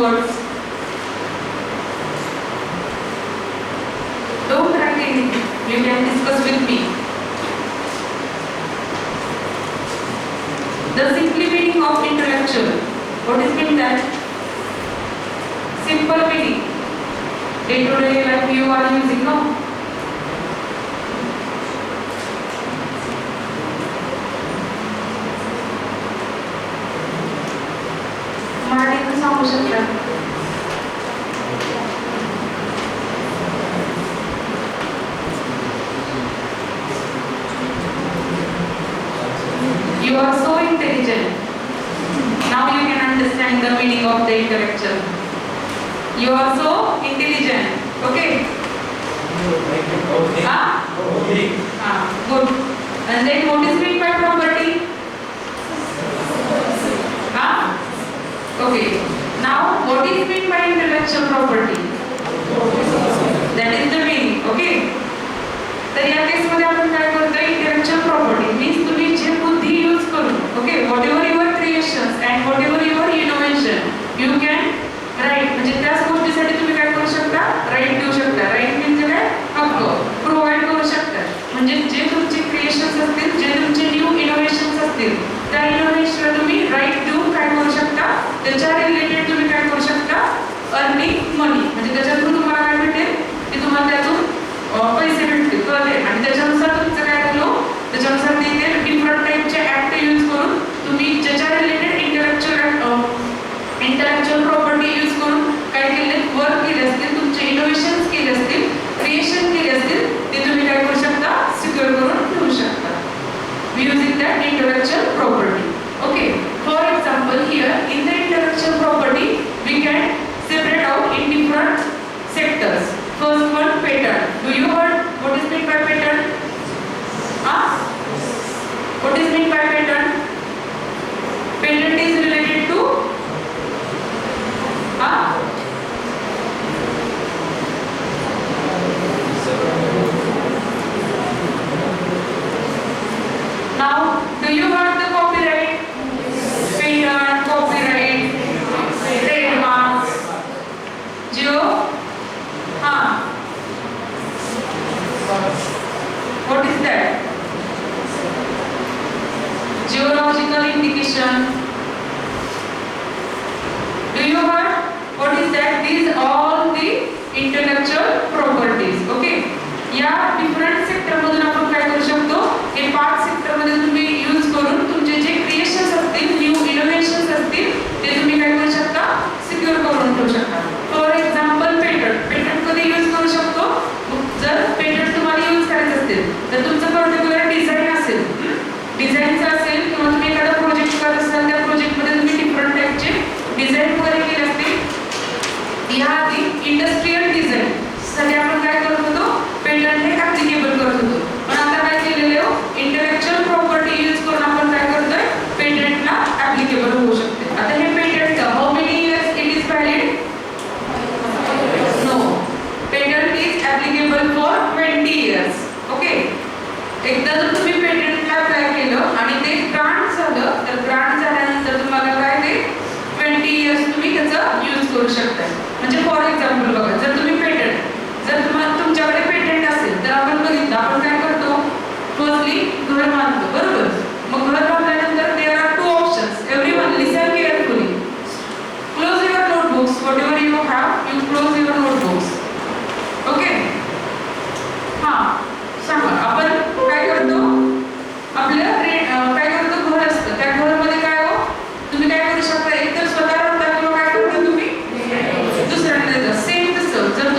words. Don't write anything. You can discuss with me. The simply meaning of intellectual. What is mean that? Simple meaning. Day to day life you are using, no? मराठीतून सांगू शकता. You are so intelligent. Now you can understand the meaning of the intellectual. You are so intelligent. Okay? Okay. Okay. Good. And then what is meant by property? Okay. Now what is meant by intellectual property? That is the meaning. Okay? तर या केस मध्ये आपण काय करतोय intellectual property means तुम्ही जे बुद्धी use करून okay what ever your creations and what ever your innovation you can write म्हणजे त्याच गोष्टीसाठी तुम्ही काय करू शकता राईट देऊ शकता राईट म्हणजे काय हक्क प्रोव्हाइड करू शकता म्हणजे जे तुमचे क्रिएशन्स असतील जे तुमचे न्यू इनोव्हेशन्स असतील त्या इनोव्हेशनला तुम्ही राईट देऊन काय करू शकता त्याच्या रिलेटेड तुम्ही काय करू शकता अर्निंग मनी म्हणजे त्याच्या थ्रू तुम्हाला काय भेटेल की तुम्हाला त्यातून पैसे भेटतील कळले आणि त्याच्यानुसार तुमचं काय झालं त्याच्यानुसार ते डिफरंट टाईपचे ऍक्ट यूज करून तुम्ही ज्याच्या रिलेटेड इंटेलेक्चुअल प्रॉपर्टी यूज करून काय केले वर्क केले असतील तुमचे इनोव्हेशन्स केले असतील क्रिएशन केले असतील ते तुम्ही काय करू शकता सिक्युअर करून ठेवू शकता using that intellectual property. Okay, for example here in the intellectual property we can separate out in different sectors. First one, patent. Do you heard what is meant by patent? What is meant by patent? Patent is related to Now, do you heard the copyright? Patent, copyright, trademarks. Geo? What is that? Geological indication. Do you heard? What is that? These all the intellectual properties. Okay. या different sector मधून आपण काय करू शकतो हे 5 sector मध्ये तुम्ही use करून तुमचे जे क्रिएशन्स असतील न्यू इनोव्हेशन्स असतील ते तुम्ही काय करू शकता सिक्युअर करून ठेवू शकता फॉर एक्झाम्पल पेटंट कधी यूज करू शकतो जर पेटंट तुम्हाला यूज करायचं असेल तर तुमचं पर्टिक्युलर डिझाईन असेल डिझाईनचं असेल किंवा तुम्ही एखादा प्रोजेक्ट करत असाल त्या प्रोजेक्टमध्ये तुम्ही डिफरंट टाईपचे डिझाईन वगैरे केले असतील या आधी इंडस्ट्रियल डिझाईन साठी आपण काय करत होतो पेटंट हे ऍप्लिकेबल करत होतो पण आता काय केलेले हो इंटेलेक्चुअल प्रॉपर्टी यूज करून आपण काय करतोय पेटंटला ऍप्लिकेबल होऊ शकते आता हे patent how many years it is valid no patent is applicable for 20 years okay एकदा जर तुम्ही पेटंटला अप्लाय केलं आणि ते ग्रांट झालं तर ग्रांट झाल्यानंतर तुम्हाला काय ते 20 इयर्स तुम्ही त्याचा यूज करू शकता म्हणजे फॉर एक्झाम्पल बघा जर तुम्ही पेटंट जर तुम्हाला तुमच्याकडे पेटंट असेल तर आपण बघितलं आपण काय करतो फर्स्टली घर बांधतो बरोबर मग घर बांधल्यानंतर there are 2 options everyone listen carefully close your notebooks whatever you have you close your notebooks okay सांगा आपण काय करतो आपलं काय करतो घर असतं त्या घरामध्ये काय हो तुम्ही काय करू शकता एकतर स्वतः राहता किंवा काय करता तुम्ही दुसऱ्यांना देता सेम तसं जर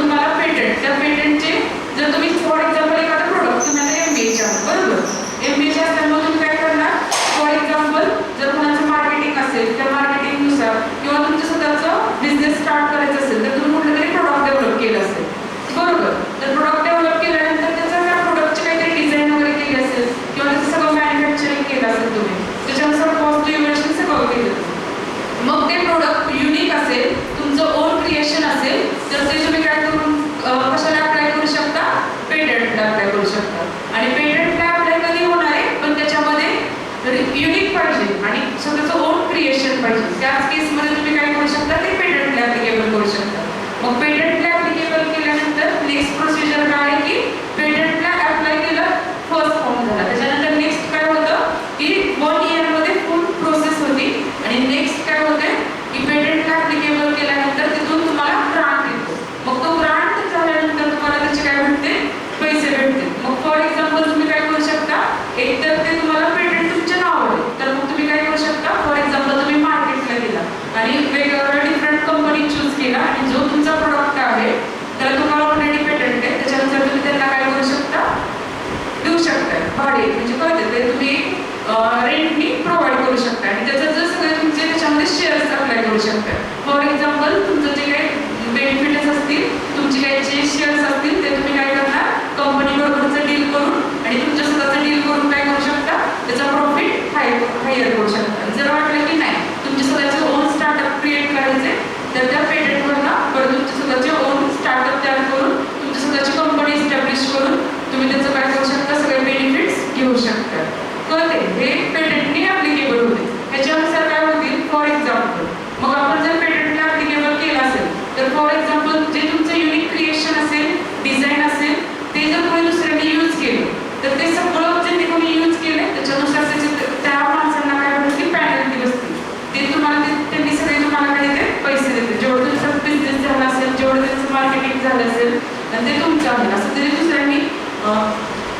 रेंटनी प्रोव्हाइड करू शकता आणि त्याचं जर सगळे तुमचे त्याच्यामध्ये शेअर्स अप्लाय करू शकता. फॉर एक्झाम्पल तुमचं जे काही बेनिफिट्स असतील, तुमचे काही जे शेअर्स असतील ते तुम्ही काय करणार, कंपनी बरोबरचं डील करून आणि तुमच्या स्वतःचं डील करून काय करू शकता, त्याचा प्रॉफिट हायर करू शकता. जर वाटलं की नाही तुमचे स्वतःचे ओन स्टार्टअप क्रिएट करायचे तर त्या पेटंटवरनं बरं तुमचे स्वतःचे ओन स्टार्टअप तयार करून तुमची स्वतःची कंपनी इस्टॅब्लिश करून तुम्ही त्याचं काय करू शकता, सगळे बेनिफिट्स घेऊ शकता. कळते? हे पेटंटनी ॲप्लिकेबल होते. ह्याच्यानुसार काय होतील, फॉर एक्झाम्पल मग आपण जर पेटंटला ॲप्लिकेबल केलं असेल तर फॉर एक्झाम्पल जे तुमचं युनिक क्रिएशन असेल, डिझाईन असेल, ते जर कोणी दुसऱ्याने यूज केलं तर ते सगळं जे कोणी यूज केलं त्याच्यानुसार त्याचे त्या माणसांना काय होतं, पॅनल्टी बसते. ते तुम्हाला त्यांनी सगळे तुम्हाला काय देते, पैसे देते. जेवढं तुमचा बिझनेस झाला असेल, जेवढं त्यांचं मार्केटिंग झालं असेल आणि ते तुमचं आहे. असं तरी दुसऱ्यांनी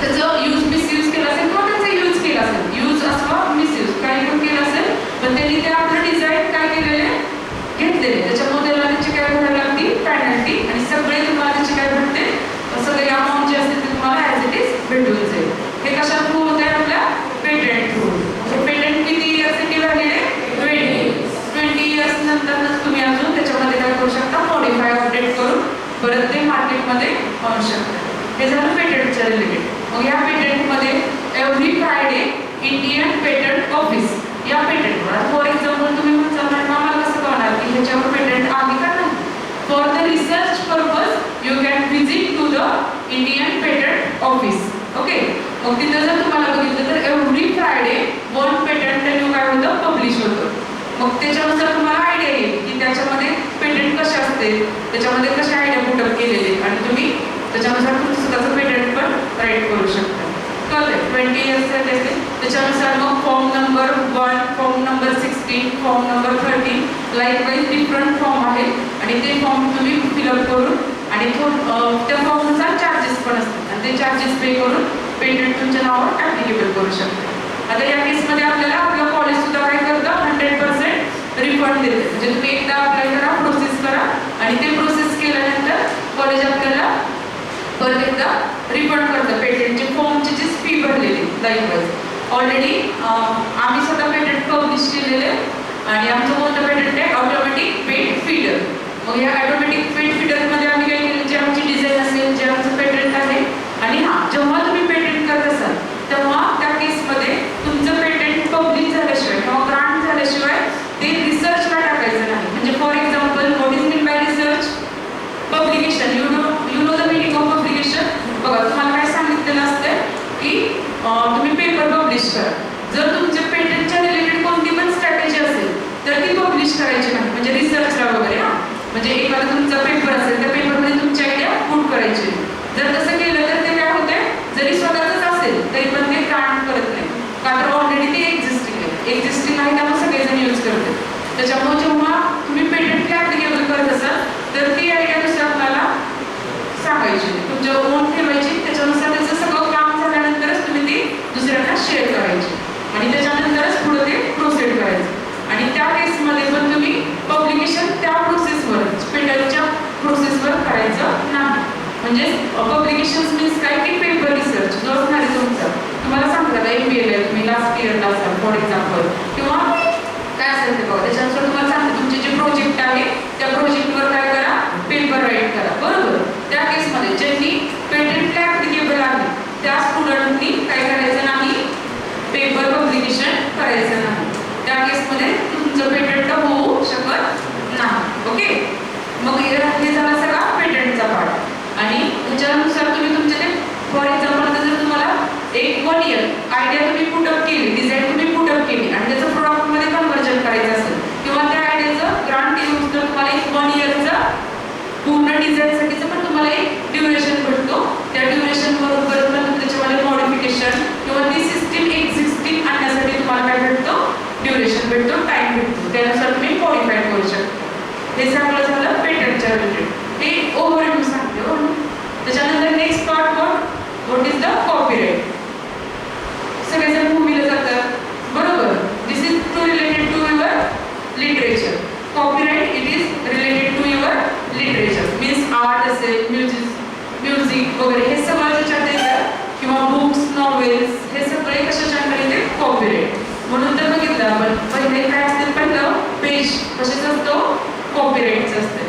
त्याचं मिसयूज केलं असेल किंवा त्याचा यूज केला असेल, यूज अथवा मिसयूज काही पण केलं असेल, पण त्यांनी ते आपलं डिझाईन काय केलेले, घेतलेले. त्याच्यामुळे त्याला त्याची काय भरावी लागते, पॅनल्टी, आणि सगळे तुम्हाला त्याची काय भेटते, सगळे अमाऊंट जे असते ते तुम्हाला ॲज इट इज भेटून जाईल. हे कशात थ्रू होत आहे, आपल्या पेटंट थ्रू. पेटंट किती इयर्ससाठी व्हॅलिड आहे, 20 इयर्स नंतरच तुम्ही अजून त्याच्यामध्ये काय करू शकता, मॉडिफाय अपडेट करून परत ते मार्केटमध्ये आणू शकता. हे झालं पेटंटच्या रिलेटेड. मग या पेटंटमध्ये every Friday Indian patent office या पेटंटवर, फॉर एक्झाम्पल तुम्ही म्हणता मॅडम आम्हाला कसं कळणार की ह्याच्यावर पेटंट आहे का नाही, for the research purpose you can visit to the Indian patent office. Okay, मग तिथं जर तुम्हाला बघितलं तर every Friday one patent new काय होतं, पब्लिश होतं. मग त्याच्यानुसार तुम्हाला आयडिया येईल की त्याच्यामध्ये पेटंट कसे असते, त्याच्यामध्ये कसे आयडिया पुटअप केलेले आणि तुम्ही त्याच्यानुसार तुमचं स्वतःचं पेटंट पण राईट करू शकता. कळतंय? 20 इयर्स त्याच्यानुसार मग form number 1, form number 16, form number 13 likewise different form आहेत आणि ते फॉर्म तुम्ही फिलअप करून आणि त्या फॉर्मनुसार चार्जेस पण असतात आणि ते चार्जेस पे करून पेटंट तुमच्या नावावर ॲप्लिकेबल करू शकता. आता या केसमध्ये आपल्याला आपलं कॉलेज सुद्धा काय करतं, 100% रिफंड देते. म्हणजे तुम्ही एकदा अप्लाय करा, प्रोसेस करा आणि ते प्रोसेस केल्यानंतर कॉलेज आपल्याला परत एकदा रिफंड करतं पेटंटचे फॉर्मची जी फी भरलेली लाईकवाईज. ऑलरेडी आम्ही स्वतः पेटंट पब्लिश केलेले आणि आमचं कोणतं पेटंट आहे, ऑटोमॅटिक पेट फीडर. मग या ऑटोमॅटिक पेट फीडरमध्ये आम्ही काय केलं, जे आमची डिझाईन असेल, जे आमचं पेटंट आहे आणि जेव्हा तुम्ही पेटंट करत असाल तेव्हा त्या केसमध्ये तुमचं पेटंट पब्लिश झाल्याशिवाय किंवा ग्रांट झाल्याशिवाय ते रिसर्चला टाकायचं नाही. म्हणजे for example what is mean bye research, publication. You know the meaning of publication. बघा तुम्हाला काय सांगितलेलं असतं की तुम्ही पेपर पब्लिश करा. जर तुमच्या पेटंटच्या रिलेटेड कोणती पण स्ट्रॅटेजी असेल तर ती पब्लिश करायची नाही, म्हणजे रिसर्चला वगैरे. म्हणजे एखादा तुमचा पेपर असेल त्या पेपरमध्ये तुमची आयडिया पुट करायची. जर तसं केलं तर ते काय होते, जरी स्वतःच असेल तरी पण ते ग्रांट करत नाही, का तर ऑलरेडी ते एक्झिस्टिंग आहे त्यामुळे सगळेजण यूज करतात. त्याच्यामुळे जेव्हा तुम्ही पेटंटला ॲप्लिकेबल करत असाल तर ती आयडिया दुसऱ्याला सांगायची, तुमच्या ओन ठेवायची. त्याच्यानुसार त्याचं सगळं काम झाल्यानंतरच तुम्ही ती दुसऱ्यांना शेअर करायची आणि त्याच्यानंतरच पुढे ते प्रोसेड करायचं. आणि त्या केसमध्ये पण तुम्ही पब्लिकेशन त्या प्रोसेसवर, पेटंटच्या प्रोसेसवर करायचं नाही. म्हणजे पब्लिकेशन मीन्स काय की पेपर रिसर्च जो असणार आहे तुमचा, तुम्हाला सांगतात MBA आहे, तुम्ही लास्ट इयरला असाल फॉर एक्झाम्पल किंवा काय असेल ते बघा, त्याच्यानुसार तुम्हाला सांगते तुमचे जे प्रोजेक्ट आहे त्या प्रोजेक्टवर काय करा, पेपर राईट करा. बरोबर, त्या केसमध्ये ज्यांनी पेटंटला ॲप्लिकेबल आहे त्या स्टुडंटनी काय करायचं नाही, पेपर पब्लिकेशन करायचं नाही. त्या केसमध्ये तुमचं पेटंट होऊ शकत नाही. ओके, मग हे झाला सगळा पेटंटचा पार्ट. आणि त्याच्यानुसार तुम्ही तुमचे ते फॉर एक्झाम्पल जर तुम्हाला 1 इयर आयडिया तुम्ही पुटअप केली, डिझाईन तुम्ही पुटअप केली आणि त्याचं प्रोडक्टमध्ये कन्व्हर्जन करायचं असेल किंवा त्या आयडियाचं ग्रांट येऊन तर तुम्हाला 1 इयरचा पूर्ण डिझाईनसाठीचं पण तुम्हाला एक ड्युरेशन भेटतो. त्या ड्युरेशन बरोबर पण त्याच्यामध्ये मॉडिफिकेशन किंवा ती सिस्टीम एक्झिस्टिंग आणण्यासाठी तुम्हाला काय भेटतो, ड्युरेशन भेटतो, टाईम भेटतो. त्यानुसार तुम्ही मॉडिफाय करू शकता. हे सगळं झालं पेटंटच्या रिलेटेड. हे ओव्हरव्ह्यू सांगते. त्याच्यानंतर next part what is the copyright. सगळेजण मूवीला जातात, बरोबर. This is too related to your literature. Copyright it is related to your literature, means art असेल, म्युझिक वगैरे हे सगळं ज्याच्यात येतं किंवा बुक्स, नॉवेल्स, हे सगळे कशाच्या अंडर येते, कॉपीराइट. म्हणून तर बघितलं आपण पहिले काय असते, पहिलं पेज कशाचं असतो, कॉपीराईटचं असते.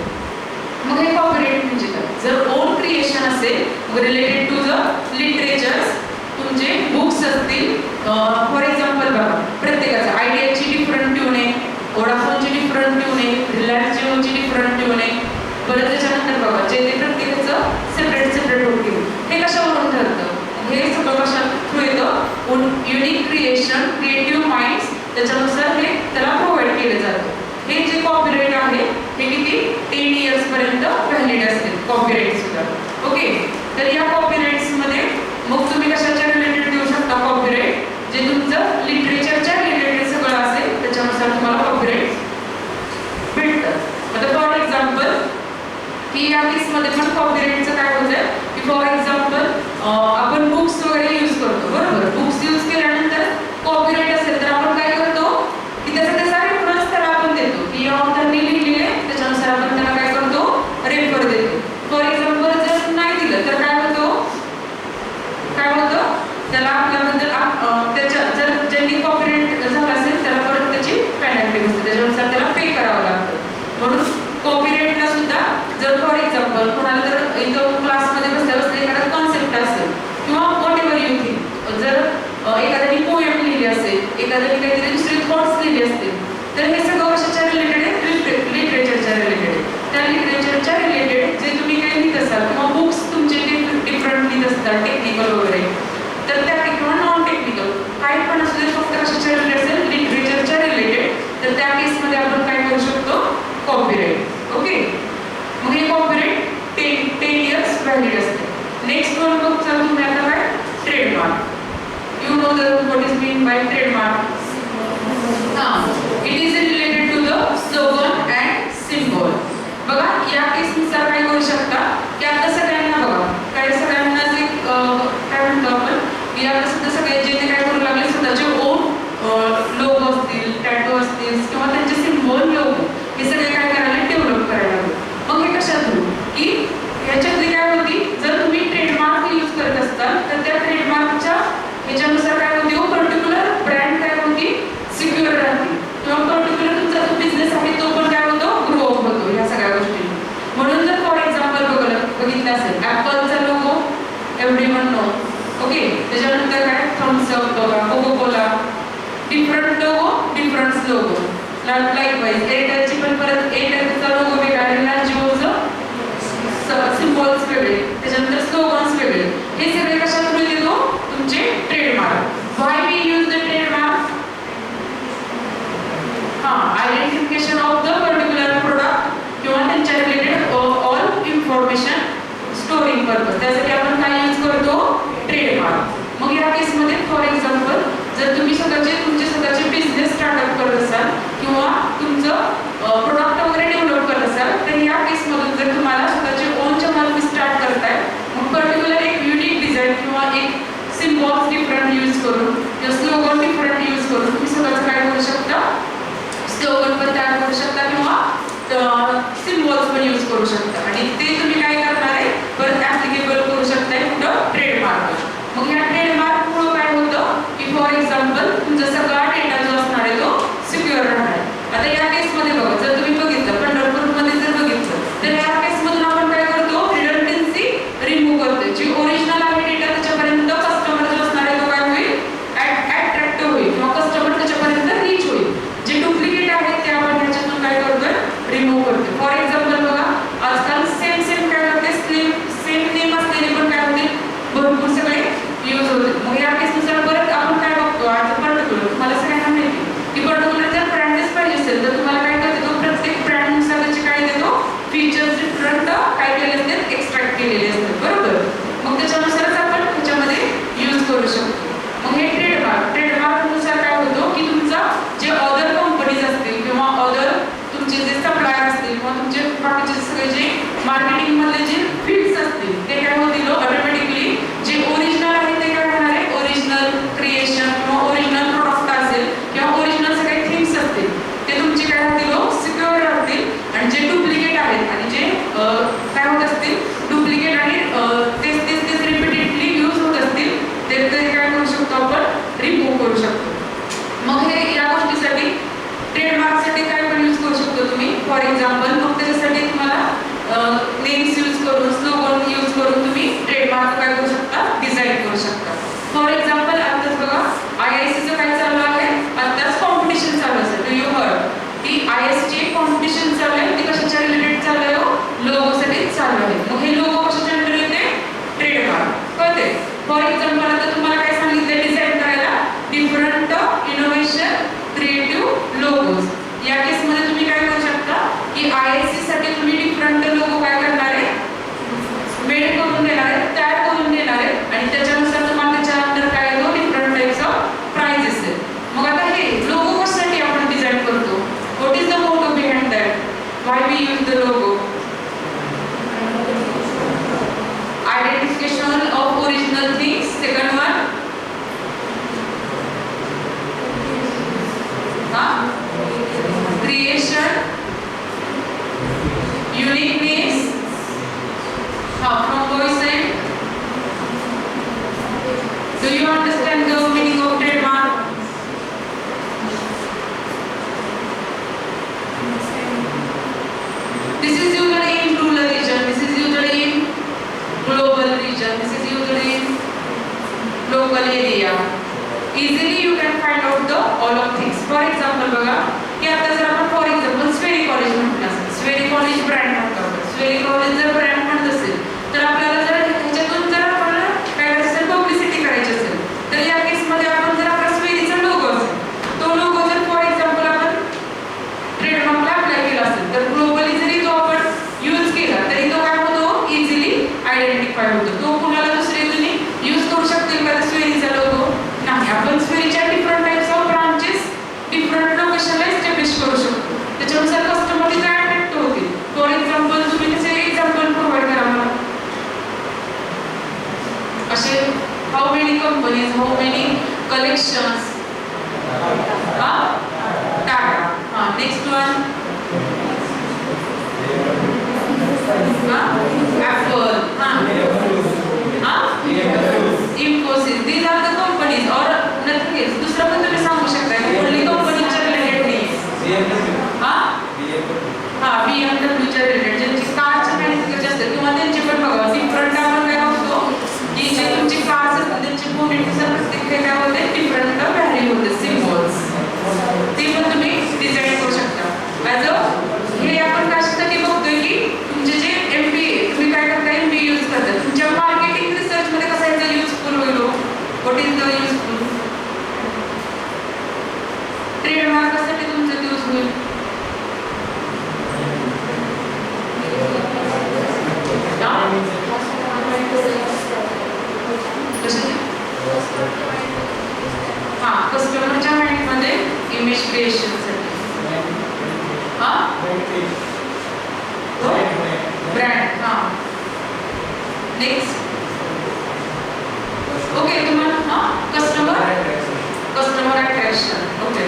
मग हे कॉपीराईट म्हणजे काय, जर ओन क्रिएशन असेल रिलेटेड टू द लिटरेचर्स, तुमचे बुक्स असतील, फॉर एक्झाम्पल बघा प्रत्येकाचं आयडियाची डिफरंट ट्यून आहे, वोडाफोनची डिफरंट ट्यून आहे, रिलायन्स जिओची डिफरंट ट्यून आहे, परत त्याच्यानंतर बघा जे ते प्रत्येकाचं सेपरेट होतील. हे कशावरून ठरतं, हे सगळं कशा थ्रू येतं, युनिक क्रिएशन, क्रिएटिव्ह माइंड्स, त्याच्यानुसार हे त्याला प्रोव्हाइड केलं जातं. हे जे कॉपीराईट आहे हे किती 10 इयर्स पर्यंत व्हॅलिड असते कॉपीराईट सुद्धा. ओके, तर या कॉपीराईट्स मध्ये मग तुम्ही कशाच्या रिलेटेड देऊ शकता कॉपीराईट, जे तुमचं लिटरेचरच्या रिलेटेड सगळं असेल त्याच्यानुसार तुम्हाला कॉपीराईट भेटतं. आता फॉर एक्झाम्पल की या केसमध्ये पण कॉपीराईटचं काय होतं की फॉर एक्झाम्पल आपण बुक्स वगैरे यूज करतो, बरोबर. बुक्स यूज केल्यानंतर कॉपीराईट असेल तर आपण काय करतो की त्याचा रेफरन्स त्याला आपण देतो की या ऑथरने लिहिलेले, त्याच्यानुसार आपण त्याला काय करतो, रेफर देतो. फॉर एक्झाम्पल जर नाही दिलं तर काय होतं त्याला आपल्याबद्दल त्याच्या जर ज्यांनी कॉपीराईट झालं असेल त्याला परत त्याची पेनल्टी बसते, त्याच्यानुसार त्याला पे करावं लागतं. म्हणून कॉपीराईटला सुद्धा जर फॉर एक्झाम्पल कोणाला जर इथं क्लासमध्ये बसल्या एखादा कॉन्सेप्ट असेल किंवा वॉट एव्हर यू थिंक, जर एखाद्याने पोएम लिहिली असेल, एखाद्याने काहीतरी दुसरे थॉट्स लिहिले असतील, तर हे सगळं कशाच्या रिलेटेड आहे, लिटरेचरच्या रिलेटेड. त्या लिटरेचरच्या रिलेटेड जे तुम्ही काही लिहित असाल किंवा बुक्स तुमचे डिफरंट लिहित असतात टेक्निकल वगैरे, तर त्या किंवा नॉन टेक्निकल काही पण असू दे, फक्त कशाच्या रिलेटेड असेल लिटरेचरच्या रिलेटेड, तर त्या केसमध्ये आपण काय करू शकतो, कॉपीराईट. ओके, मग हे कॉपीराईट 10 इयर्स व्हॅलिड असते. नेक्स्ट वन बघ चला तुम्ही आता काय, trademark. You know the what is mean by trademark. It is related to the slogan and symbol. बघा या केसनुसार काय करू शकता की आता सगळ्यांना बघा काय सगळ्यांना जे काय म्हणतो आपण की आता सुद्धा सगळे जे ते काय करू लागले स्वतःचे ओन लोगो असतील, टॅटू असतील किंवा त्यांचे सिम्बॉल लोगो हे सगळे काय करायला डेव्हलप करायला लागले. मग हे कशा थ्रू की ह्याच्यातली काय होती, जर तुम्ही ट्रेडमार्क यूज करत असताल तर त्या ट्रेडमार्कच्या ह्याच्यानुसार काय होती, पर्टिक्युलर ब्रँड काय होती, सिक्युअर राहते किंवा पर्टिक्युलर तुमचा जो बिझनेस आहे तो पण काय होतो, ग्रो होतो ह्या सगळ्या गोष्टी. म्हणून जर फॉर एक्झाम्पल बघितलं असेल ॲपलचा लोगो एव्हरीवन नो. ओके, त्याच्यानंतर काय थम्स अप बघा, coca cola, different logo different स्लोगो. लाईकवाईज एअरटेलची पण परत एअरटेलचा लोगो वेगळा, रिलायन्स जिओचं सिम्बॉल्स वेगळे, त्याच्यानंतर स्लोगन्स वेगळे. हे सगळे कशा थ्रू येतो, तुमचे trademark. Why we use the trademark, identification of the particular product किंवा त्यांच्या related all information storing purpose, त्यासाठी आपण काय यूज करतो, ट्रेडमार्क. मग या केसमध्ये फॉर एक्झाम्पल जर तुम्ही तुमचे स्वतःचे बिझनेस स्टार्टअप करत असाल किंवा तुमचं प्रोडक्ट वगैरे डेव्हलप करत असाल, तर या केसमधून जर तुम्हाला स्वतःचे ओनच्या मार्फत स्टार्ट करताय, मग पर्टिक्युलर एक युनिक डिझाईन किंवा एक सिम्बॉल्स डिफरंट यूज करून किंवा स्लोगन डिफरंट यूज करून तुम्ही स्वतःचं काय करू शकता, स्लोगन पण तयार करू शकता किंवा सिम्बॉल्स पण यूज करू शकता. आणि ते तुम्ही काय करणार आहे, परत ॲप्लिकेबल करू शकताय कुठं, ट्रेडमार्क. मग या ट्रेडमार्कमुळं काय होतं की फॉर एक्झाम्पल तुमचा सगळा डेटा जो असणार आहे तो सिक्युअर राहणार आहे. आता या केसमध्ये बघा जर तुम्ही बघितलं पंढरपूरमध्ये जर बघितलं तर या केसमधून आपण काय करतो, रिडंडन्सी रिमूव्ह करतो. जी ओरिजिनल आहे डेटा त्याच्यापर्यंत कस्टमर जो असणार आहे तो काय होईल, अट्रॅक्टिव्ह होईल किंवा कस्टमर त्याच्यापर्यंत रीच होईल. जे डुप्लिकेट आहेत ते आपण ह्याच्यातून काय करतोय, रिमूव्ह करतो. फॉर एक्झाम्पल बघा आजकाल सेम काय होते, सेम नेम असलेले पण काय होते भरपूर सगळे यूज होते. मग या केसनुसार परत आपण काय बघतो, आज पर्टिक्युलर तुम्हाला understand the meaning of trademark? This is usually in rural region, this is usually in global region, this is usually in local area. Easily you can find out the all of things. For example बघा की आता जर आपण for example SVERI college म्हटलं असेल, SVERI college brand म्हणतो. SVERI college जर brand म्हणत असेल तर आपल्याला जर ह्याच्यातून जर आपल्याला काय असेल पब्लिसिटी करायची असेल तर या केसमध्ये आपण जर आपला स्वेरीचा लोगो असेल तो लोगो जर फॉर एक्झाम्पल आपण ट्रेडमार्कला अप्लाय केला असेल तर ग्लोबली जरी तो आपण यूज केला तरी तो काय होतो इझिली आयडेंटिफाय होतो. तो कुणाला दुसरे तुम्ही यूज करू शकतील का स्वेरीचा लोगो? नाही. आपण स्वेरीच्या different types of branches different लोकेशनला एस्टॅब्लिश करू शकतो. त्याच्यानुसार कस्टमर तिथे अट्रॅक्ट होतील. फॉर एक्झाम्पल तुम्ही त्याचे एक्झाम्पल प्रोव्हाइड करा मला. असे how many companies, how many collections. Tata. Next one Infosys. These are the companies or nothing else. दुसरा पण तुम्ही सांगू शकता कुठली कंपनीच्या रिलेटेड नाही. BMW च्या रिलेटेड ज्यांची कारच्या मॅन्युफॅक्चर असते किंवा त्यांचे पण बघा डिफरंट आपण काय होतो की जे तुमची कार्स असतात त्यांची क्वालिटीचा प्रत्येक काय होते डिफरंट व्हॅल्यू होते सिम्बॉल्स. ते पण तुम्ही डिझाईन करू शकता. ॲज अ हे आपण कशासाठी बघतोय की तुमचे जे MBA तुम्ही काय करता MBA यूज करता तुमच्या मार्केटिंग रिसर्च मध्ये कसं याचा युजफुल होईल. What is the useful trademark कशासाठी तुमचं यूज होईल? कस्टमरच्या माइंडमध्ये इमेज क्रिएशनसाठी ब्रँड. नेक्स्ट ओके तुम्हाला कस्टमर अट्रॅक्शन. ओके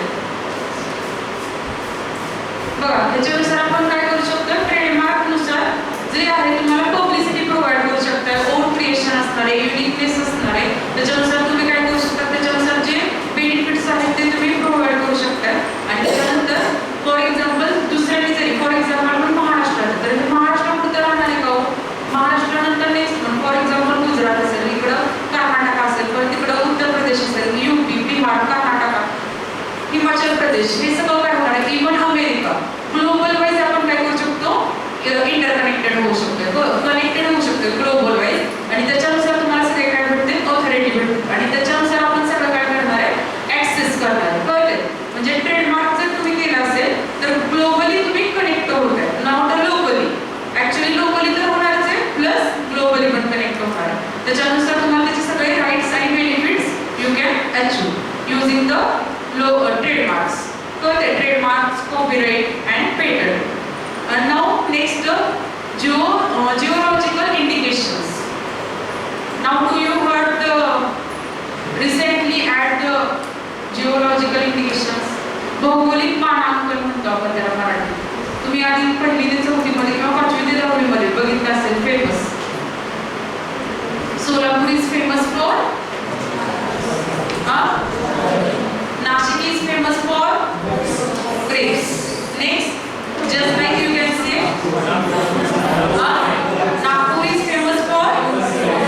बघा त्याच्यानुसार आपण काय करू शकतो ट्रेडमार्क नुसार जे आहे तुम्हाला पब्लिसिटी प्रोव्हाइड करू शकता. ओन क्रिएशन असणार आहे, युनिकनेस असणार आहे. त्याच्यानुसार तुम्ही काय करू शकता त्याच्यानुसार जे बेनिफिट्स आहेत ते तुम्ही प्रोव्हाइड करू शकता. आणि त्याच्यानंतर फॉर एक्झाम्पल दुसऱ्याने जरी फॉर एक्झाम्पल आपण महाराष्ट्रात तर महाराष्ट्रापुरतं राहणार आहे का? महाराष्ट्रानंतर नेक्स्ट फॉर एक्झाम्पल गुजरात असेल, इकडं कर्नाटक असेल, पण तिकडं उत्तर प्रदेश असेल, UP, बिहार, कर्नाटक, हिमाचल प्रदेश हे सगळं काय होणार आहे. इव्हन अमेरिका ग्लोबल वाईज आपण काय करू शकतो इंटरकनेक्टेड होऊ शकतो, कनेक्टेड होऊ शकतो ग्लोबल वाईज. आणि त्याच्यानुसार तुम्हाला सगळे काय भेटते ऑथॉरिटी भेटते आणि त्याच्यानुसार आपण सगळं काय करणार आहे ऍक्सेस करणार आहे. कळते म्हणजे ट्रेडमार्क जर तुम्ही केलं असेल तर ग्लोबली तुम्ही कनेक्ट होत आहे नॉट लोकली. ऍक्च्युअली लोकली तर होणारच आहे प्लस ग्लोबली पण कनेक्ट होणार आहे. त्याच्यानुसार तुम्हाला त्याचे सगळे राईट्स आणि benefits you can achieve using the trademarks. कळते trademarks, copyright and patent. And now next geological indications. Now do you heard the recently add the geological indications? भौगोलिक मानांकन म्हणतो आपण त्याला मराठीत. तुम्ही आधी पहिली ते चौथी मध्ये किंवा पाचवी ते दहावी मध्ये बघितलं असेल famous. Solapur is famous for Nashik is famous for grapes. Next just like you can say Nagpur is famous for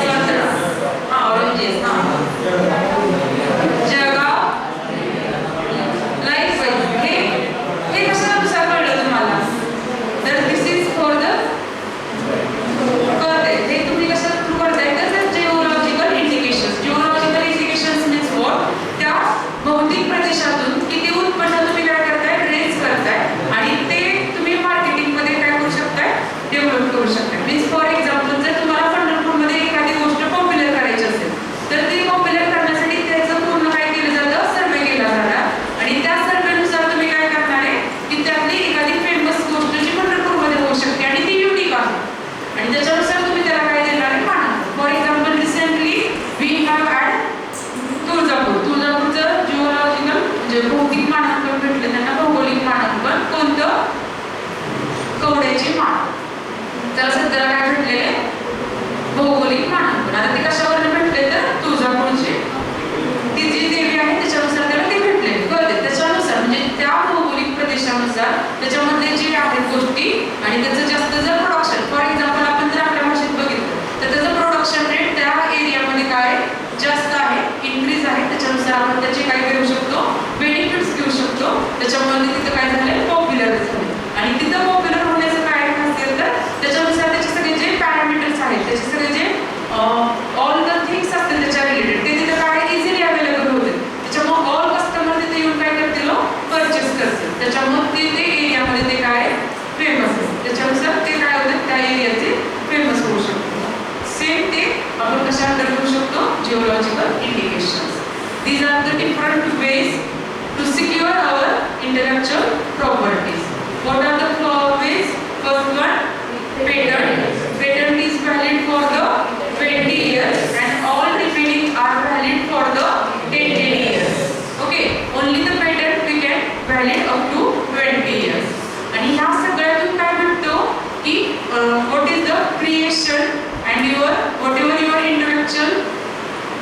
Santara, oranges. Jalgaon likewise. हे कशानुसार कळलं तुम्हाला? तर दिस इज फॉर द कळते हे तुम्ही कशा थ्रू करताय तर geological indications. Geological indications means what त्या भौतिक प्रदेशातून किती उत्पन्न तुम्ही काय करताय ट्रेस करताय आणि ते तुम्ही मार्केटिंग मध्ये काय करू शकताय डेव्हलप करू शकताय. मीन्स फॉर एक्झाम्पल जर तुम्हाला पंढरपूरमध्ये एखादी गोष्ट पॉप्युलर करायची असेल तर ती पॉप्युलर करण्यासाठी त्याचं पूर्ण काय केलं जातं सर्वे केला जाणार आणि त्या सर्वेनुसार तुम्ही काय करणार आहे की त्यातली एखादी फेमस गोष्ट जी पंढरपूरमध्ये होऊ शकते आणि ती युनिक आहे आणि त्याच्यानुसार तुम्ही त्याला काय देणार आहे मानांकन. For example recently we have add तुळजापूरचं जिओलॉजिकल म्हणजे भौतिक मानांकन भेटलं त्यांना. भौगोलिक मानांकन कोणतं? कवड्याची मान. त्याला सध्याला काय भेटलेले भौगोलिक मानांकन. आता ते कशावर भेटले तर तुळजापूरचे त्याच्यामध्ये जे आहेत गोष्टी आणि त्याचं जास्त जर प्रोडक्शन, फॉर एक्झाम्पल आपण जर आपल्या भाषेत बघितलं तर त्याचं प्रोडक्शन रेट त्या एरियामध्ये काय जास्त आहे, इन्क्रीज आहे, त्याच्यानुसार आपण त्याचे काय घेऊ शकतो, बेनिफिट्स घेऊ शकतो. त्याच्यामुळे तिथं काय झालं, पॉप्युलर झाले. आणि तिथं पॉप्युलर होण्याचं काय असेल तर त्याच्यानुसार त्याचे सगळे जे पॅरामीटर्स आहेत, त्याचे सगळे जे ऑल द थिंग्स असतील त्याच्या रिलेटेड, ते तिथं काय इझिली अवेलेबल होते. त्याच्यामुळे ऑल कस्टमर तिथे येऊन काय करतील, परचेस करतील. त्याच्यामुळे ते एरियामध्ये ते काय फेमस आहे, त्याच्यानुसार ते काय होतं, त्या एरियाचे फेमस होऊ शकतो. सेम ते आपण कशा अंतर करू शकतो, geological indications. These are the different ways to secure our intellectual properties. What are the ways? First one, patent. Patent is valid for the 20 years and all remaining are valid for the 10 years. Okay, only the patent we can valid up to 20 years. आणि ह्या सगळ्यातून काय भेटतो की what is the creation and whatever your intellectual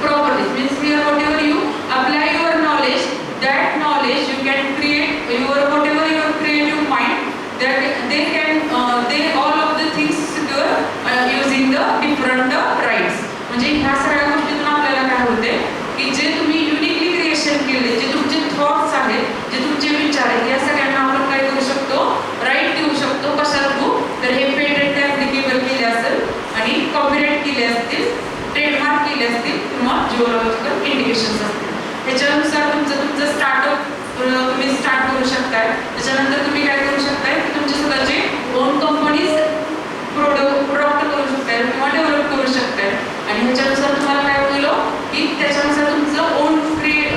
properties means here whatever you apply your knowledge, that knowledge you can create your whatever your creative mind, that they can they all of the things secure using the different rights. म्हणजे ह्या सगळ्या गोष्टीतून आपल्याला काय होते की जे तुम्ही युनिकली क्रिएशन केले, जे तुमचे थॉट्स आहेत, जे तुमचे विचार आहेत, या सगळ्यांना आपण काय करू शकतो, राईट देऊ शकतो. कशा थ्रू, तर हे पेटंट ऍप्लिकेबल केले असेल आणि कॉपीराइट केले असतील, ट्रेडमार्क केले असतील किंवा जिओलॉजिकल इंडिकेशन्स असतील. ह्याच्यानुसार तुमचं स्टार्टअप तुम्ही स्टार्ट करू शकताय. त्याच्यानंतर तुम्ही काय करू शकताय की तुमचे स्वतःचे ओन कंपनीज प्रोडक्ट करू शकताय किंवा डेव्हलप करू शकताय. आणि ह्याच्यानुसार तुम्हाला काय होईल की त्याच्यानुसार तुमचं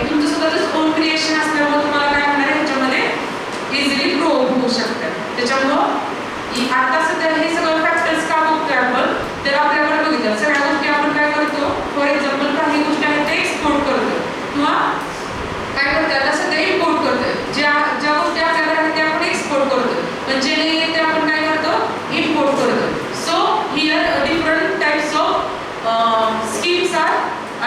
तुमचं स्वतःच ओन क्रिएशन असल्यामुळे तुम्हाला काय होणार आहे, ह्याच्यामध्ये इझिली ग्रो होऊ शकतात. त्याच्यामुळं आता सध्या हे सगळं फॅक्टर्स का बघतोय आपण, तर आपल्याकडे बघितलं सगळ्या गोष्टी आपण काय करतो, फॉर एक्झाम्पल काही गोष्टी आहेत ते एक्सपोर्ट करतो किंवा काय करतोय, आता सध्या इम्पोर्ट करतोय. ज्या गोष्टी आपल्याकडे आहेत त्या आपण एक्सपोर्ट करतो, पण जे नाही आहे ते आपण काय करतो, इम्पोर्ट करतो. So here different types of schemes are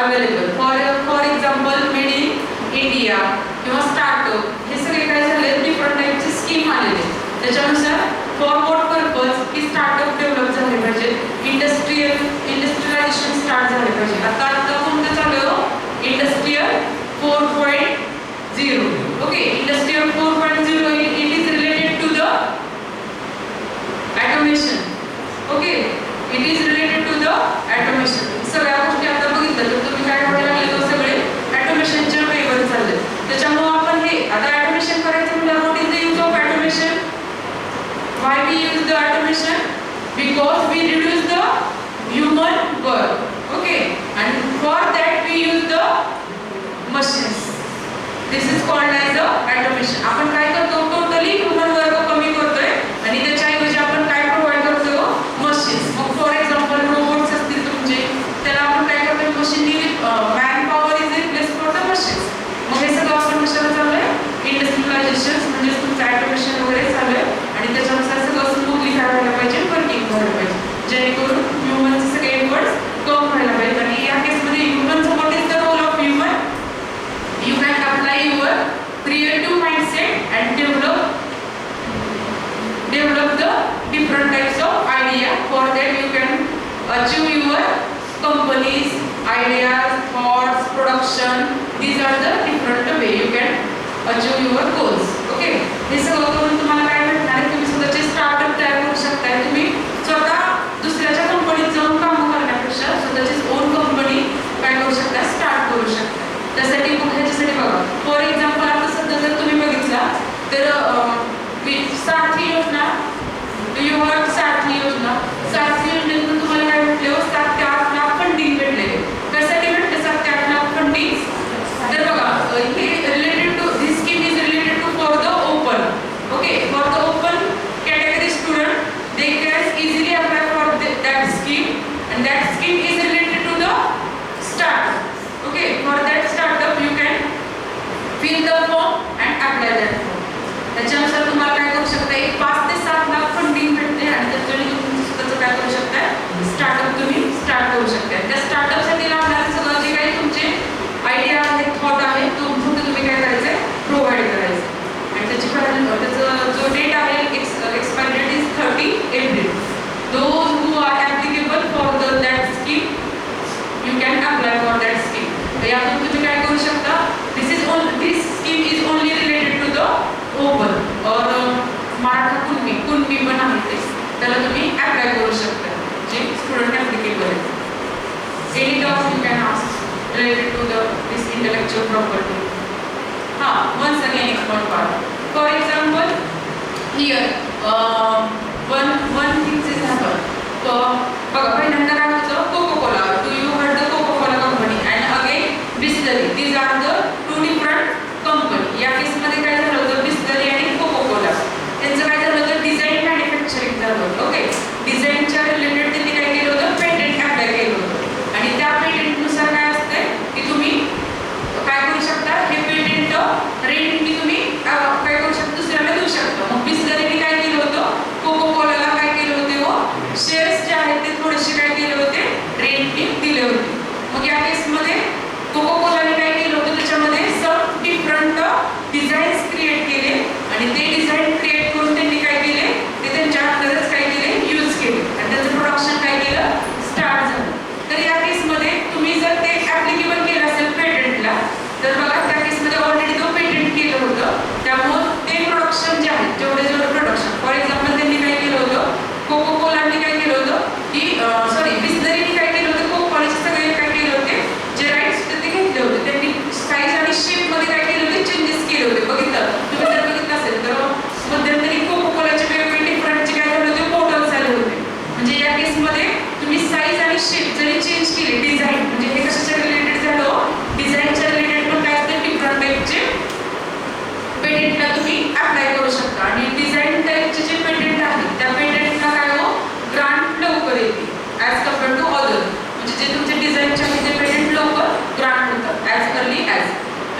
available. For example made in India किंवा स्टार्टअप, हे सगळे काय झाले, डिफरंट टाइपचे स्कीम आलेले. त्याच्यानुसार फॉर व्हॉट पर्पज की स्टार्टअप डेव्हलप झाले पाहिजे, इंडस्ट्रियलायझेशन स्टार्ट झाले पाहिजे. आता कोणतं चालू आहे, industrial 4.0. Okay, industrial 4.0 it is related to the automation. Okay, it is related to the automation. सगळ्या गोष्टी आता बघितलं तर तुम्ही काय करायला लागले, सगळे ऑटोमेशनच्या वेवर चालले. त्याच्यामुळे आपण हे आता ऑटोमेशन करायचं म्हणजे what is the use of automation, why we use the automation, because we reduce the human work. Okay, and for that we use the machines. This is called as a automation. आपण काय करतो, totally human work कमी करतोय आणि त्याच्याऐवजी आपण काय provide करतो, मशीन्स. मग फॉर एक्झाम्पल रोबोट्स असतील तुमचे, त्याला आपण काय करतो, मशीननी man power is replace for the machines. मग हे सगळं आपण कशाला चालू आहे, इंडस्ट्रियलायझेशन म्हणजे तुमचं ऑटोमेशन वगैरे चालू आहे. आणि त्याच्यानुसार सगळं स्मूथली काय व्हायला पाहिजे, वर्किंग व्हायला पाहिजे, जेणेकरून ह्युमनचे सगळे एफर्ट्स कम व्हायला पाहिजे. आणि या केसमध्ये ह्युमनचं what is the role of human, you can apply your creative mindset and develop the different types of idea. For that you can achieve your companies, ideas, thoughts, production. These are the different way you can achieve your goals. Okay, हे सगळं करून तुम्हाला काय भेटणार आहे, तुम्ही स्वतःचे startup तयार करू शकताय. तुम्ही स्वतः दुसऱ्याच्या कंपनीत जाऊन काम करण्यापेक्षा स्वतःचीच ओन कंपनी काय करू शकता, स्टार्ट करू शकता. त्यासाठी ह्याच्यासाठी बघा, फॉर एक्झाम्पल आता सध्या जर तुम्ही बघितला तर सारथी योजना, डू यू हर्ड सारथी योजना, सारथी योजनेतून तुम्हाला काय भेटले, 7 ते 8 लाख फंडिंग भेटलेले. कशासाठी भेटले 7 ते 8 लाख फंडिंग, तर बघा हे related to this scheme is related to for the open. Okay, for the open category student they can easily apply for that scheme, and that scheme is related to the startup. Okay, for that startup you can fill the form and apply that form. त्याच्यानुसार तुम्हाला काय करू शकता, एक 5 ते 7 lakh funding भेटते आणि त्याच्याने तुम्ही स्वतःचं काय करू शकता, स्टार्टअप तुम्ही स्टार्ट करू शकता. त्या स्टार्टअपसाठी लागणारे सगळं जे काही तुमचे आयडिया आहे, थॉट आहे, तो फक्त तुम्ही काय करायचं, प्रोव्हाइड करायचं. आणि त्याचा जो डेटा त्याला तुम्ही अप्लाय करू शकता, जे स्टुडंट ॲप्लिकेबल आहे. Any doubt you can ask related to this intellectual property. Once again expert part. For example, here one thing is happen. बघा पहिल्यांदा काय होतं, Coca Cola. Do you heard the Coca-Cola company? And again Bisleri. These are the two different company. या केसमध्ये काय झालं होतं, बिस्लरी आणि कोका-कोला त्यांचं काय झालं होतं, डिझाईन मॅन्युफॅक्चरिंग झालं होतं. ओके, डिझाईनच्या रिलेटेड त्यांनी काय केलं होतं, पेटंट अप्लाय केलं होतं. आणि त्या पेटंटनुसार काय असते की तुम्ही काय करू शकता, हे पेटंट रेंटनी तुम्ही काय करू शकता, दुसऱ्याला देऊ शकता. मग बिस्लरीने काय केलं होतं, कोका-कोलाला काय केले होते, व शेअर्स जे आहेत ते थोडेसे काय केले होते, रेंटनी दिले होते. मग या केसमध्ये कोका-कोलाने काय केलं होतं, त्याच्यामध्ये सम डिफरंट डिझाईन्स क्रिएट केले आणि ते डिझाईन क्रिएट करून त्यांनी काय केले, ते त्यांच्या अंदरच काय केले, यूज केले आणि त्याचं प्रोडक्शन काय केलं, स्टार्ट झालं. तर या केसमध्ये तुम्ही जर ते ॲप्लिकेबल केलं असेल पेटंटला, तर बघा त्या केसमध्ये ऑलरेडी तो पेटंट केलं होतं. त्यामुळं ते प्रोडक्शन जे आहे, जेवढे प्रोडक्शन, फॉर एक्झाम्पल त्यांनी काय केलं होतं, कोका-कोलाने काय केलं होतं की बिस्लरीने काय केलं होतं, कोका-कोलाचे सगळे काय केले होते, जे राईट्स होते ते घेतले होते. त्यांनी साईज आणि शेपमध्ये काय केले होते, चेंजेस केले होते. बघितलं तुम्ही, जर बघितलं असेल तर मध्यंतरी कोका-कोलाचे वेगवेगळे डिफरंटचे काय झाले होते, मॉडेल्स आले होते. म्हणजे या केसमध्ये तुम्ही साईज आणि शेप जरी चेंज केले, डिझाईन म्हणजे हे कशाच्या रिलेटेड झालं, डिझाईनच्या रिलेटेड पण काय असते, डिफरंट टाईपचे पेटंटला तुम्ही अप्लाय करू शकता. आणि डिझाईन टाईपचे जे पेटंट आहेत त्या पेटंटला काय हो, ग्रांट लवकर येते ॲज कम्पेअर टू अदर. म्हणजे जे तुमचे डिझाईनचे आहेत ते पेटंट लवकर ग्रांट होतात ॲज अर्ली ॲज.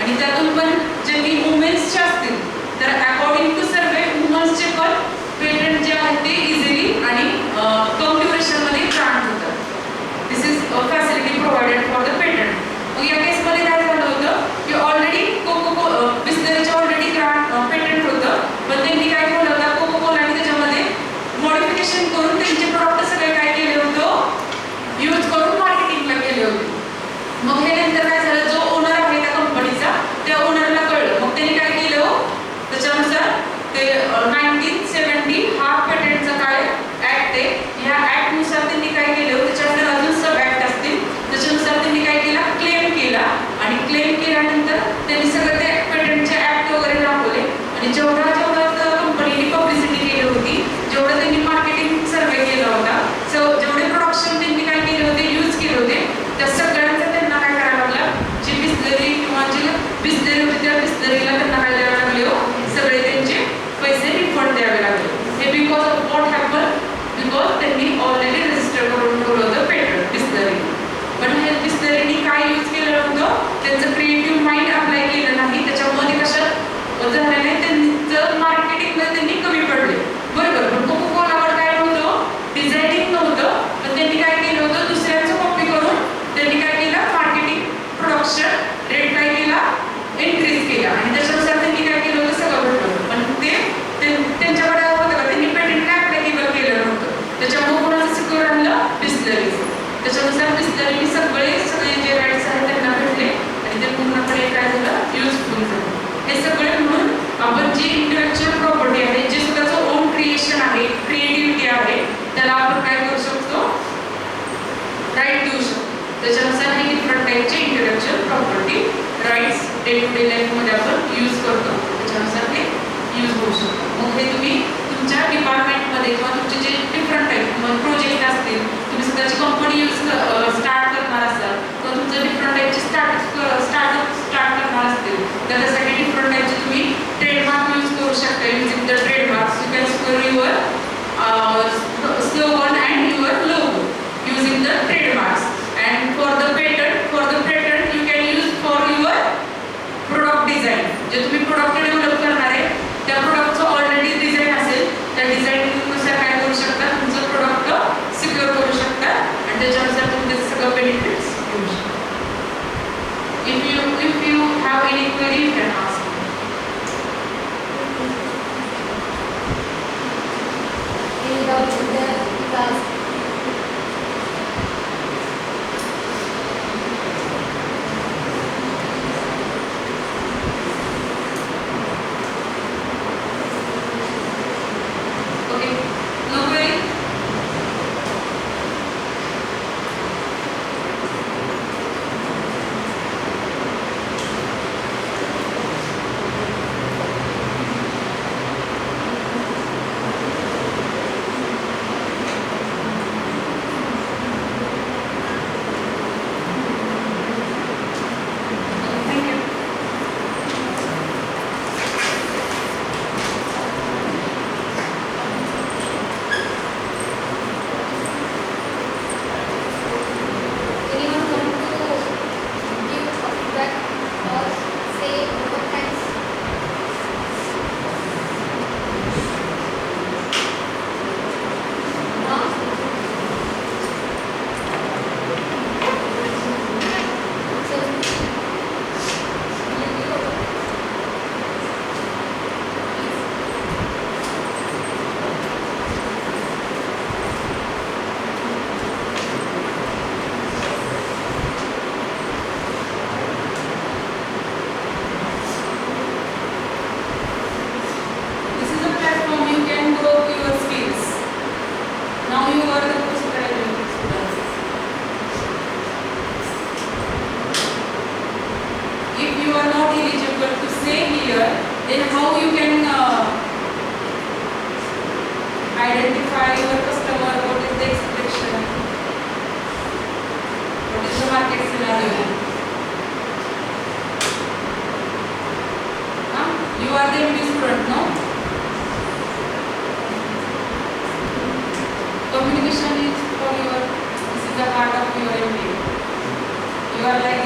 आणि त्यातून पण जे की वुमेन्सचे असतील तर अकॉर्डिंग टू सर्वे वुमन्सचे पण पेटंट जे आहेत ते इझिली आणि कम ड्युरेशनमध्ये ग्रांट होतात. This is facility provided for the patent. मग या केसमध्ये काय झालं होतं की ऑलरेडी बिस्लरीचे ऑलरेडी ग्रांट पेटंट होतं, पण त्यांनी काय केलं होतं, कोका-कोलाने त्याच्यामध्ये मॉडिफिकेशन करून त्यांचे प्रॉडक्ट सगळे काय केले होतं, यूज करून मार्केटिंगला केले होते. मग हे नंतर काय झालं, जो ओनर आहे त्या कंपनीचा त्या ओनरला कळलं. मग त्यांनी काय केलं, त्याच्यानुसार ते 1970 हा पेटंटचा काय ऍक्ट आहे, ह्या ऍक्टनुसार त्यांनी काय केलं, त्याच्यामध्ये अजून सब ऍक्ट असतील त्याच्यानुसार त्यांनी काय केला, क्लेम केला. आणि क्लेम केल्यानंतर त्यांनी सगळं ते पेटंटचे ऍक्ट वगैरे दाखवले. आणि जेवढा कंपनीने पब्लिसिटी केली होती, जेवढं त्यांनी मार्केटिंग सर्वे केला होता, जेवढे प्रोडक्शन त्यांनी काय केले होते, यूज केले होते, त्या सगळ्यांचं त्यांना काय करायला लागलं, जी बिस्लरी किंवा जी बिस्लरी होती त्या बिस्लरीला त्यांना काय द्यावे लागले, सगळे त्यांचे पैसे रिफंड द्यावे लागले. हे because of what happen, because त्यांनी ऑलरेडी रजिस्टर करून ठेवलं होतं पेटंट बिस्लरी. पण हे बिस्लरीने काय यूज केलं होतं, त्यांचं क्रिएटिव्ह माइंड अप्लाय केलं नाही, त्याच्यामध्ये कशात झालं नाही, त्यांचं मार्केटिंगला त्यांनी कमी पडले. बरोबर. पण कोका-कोलावर काय नव्हतं, डिझायनिंग नव्हतं, पण त्यांनी काय केलं होतं, दुसऱ्यांचं कॉपी करून त्यांनी काय केलं, मार्केटिंग प्रोडक्शन रेट काय केला, इन्क्रीज केला. आणि त्याच्यानुसार त्यांनी काय केलं होतं, सगळं भेटलं. पण ते त्यांच्याकडे होतं का, त्यांनी पेटंट ॲप्लिकेबल केलं नव्हतं. त्याच्यामुळे कोणाचं सिक्युअर राहिलं, बिस्लरी. त्याच्यानुसार बिस्लरीने सगळे जे राईट्स आहेत त्यांना भेटले आणि ते पूर्णपणे काय झालं, युजफुल झालं. हे सगळे म्हणून आपण जी इंटेलेक्चुअल प्रॉपर्टी आहे, जे स्वतःचं ओन क्रिएशन आहे, क्रिएटिव्हिटी आहे, त्याला आपण काय करू शकतो, राईट देऊ शकतो. त्याच्यानुसार हे डिफरंट टाईपचे intellectual property rights day to day लाईफमध्ये आपण यूज करतो. त्याच्यानुसार ते यूज होऊ शकतो. मग हे तुम्ही तुमच्या डिपार्टमेंटमध्ये किंवा तुमचे जे डिफरंट टाईप प्रोजेक्ट असतील, तुम्ही स्वतःची कंपनी स्टार्ट करणार असाल किंवा तुमचं डिफरंट टाईपचे स्टार्टअप स्टार्ट करणार असतील, तर त्यासाठी डिफरंट टाईपचे तुम्ही ट्रेडमार्क यूज करू शकता. Using the trademarks you can score your slogan and your logo using the trademarks. And for the patent you can use for your product design. जे तुम्ही प्रोडक्ट डेव्हलप करणार आहे त्या प्रोडक्टचं ऑलरेडी डिझाईन असेल, त्या डिझाईननुसार काय करू शकता, तुमचं प्रोडक्ट सिक्युअर करू शकता आणि त्याच्यानुसार तुम्ही त्याचे सगळं बेनिफिट्स घेऊ शकता. If you have any query, you can ask. Any doubts there? Please ask. Okay, no query? are not eligible to stay here, then how you can identify your customer? What is the expectation? What is the market scenario? You are the MBA student, no? Communication is for your, this is the part of your MBA. You are like